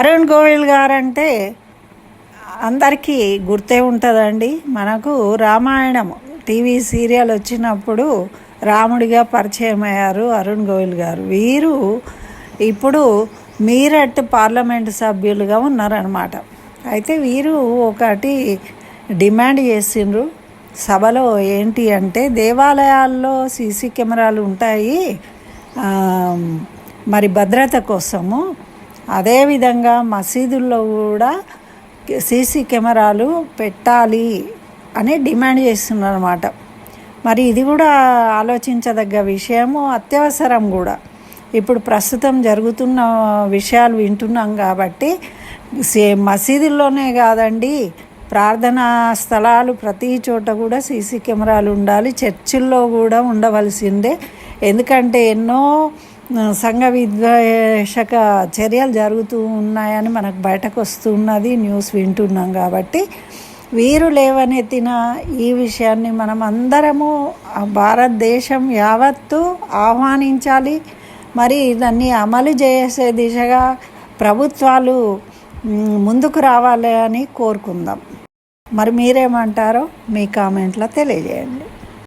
Arun Govil guarantee అందరికీ గుర్తే ఉంటుందండి. మనకు రామాయణం టీవీ సీరియల్ వచ్చినప్పుడు రాముడిగా పరిచయం అయ్యారు అరుణ్ గోవిల్ గారు. వీరు ఇప్పుడు మీరట్ పార్లమెంటు సభ్యులుగా ఉన్నారనమాట. అయితే వీరు ఒకటి డిమాండ్ చేసిండ్రు సభలో. ఏంటి అంటే, దేవాలయాల్లో సీసీ కెమెరాలు ఉంటాయి మరి భద్రత కోసము, అదేవిధంగా మసీదుల్లో కూడా సీసీ కెమెరాలు పెట్టాలి అని డిమాండ్ చేస్తున్నారు అన్నమాట. మరి ఇది కూడా ఆలోచించదగ్గ విషయము, అత్యవసరం కూడా. ఇప్పుడు ప్రస్తుతం జరుగుతున్న విషయాలు వింటున్నాం కాబట్టి మసీదుల్లోనే కాదండి, ప్రార్థనా స్థలాలు ప్రతి చోట కూడా సీసీ కెమెరాలు ఉండాలి. చర్చిల్లో కూడా ఉండవలసిందే. ఎందుకంటే ఎన్నో సంఘ విద్వేషక చర్యలు జరుగుతూ ఉన్నాయని మనకు బయటకు వస్తున్నది, న్యూస్ వింటున్నాం. కాబట్టి వీరు లేవనెత్తిన ఈ విషయాన్ని మనం అందరము భారతదేశం యావత్తు ఆహ్వానించాలి. మరి దాన్ని అమలు చేసే దిశగా ప్రభుత్వాలు ముందుకు రావాలి అని కోరుకుందాం. మరి మీరేమంటారో మీ కామెంట్లో తెలియజేయండి.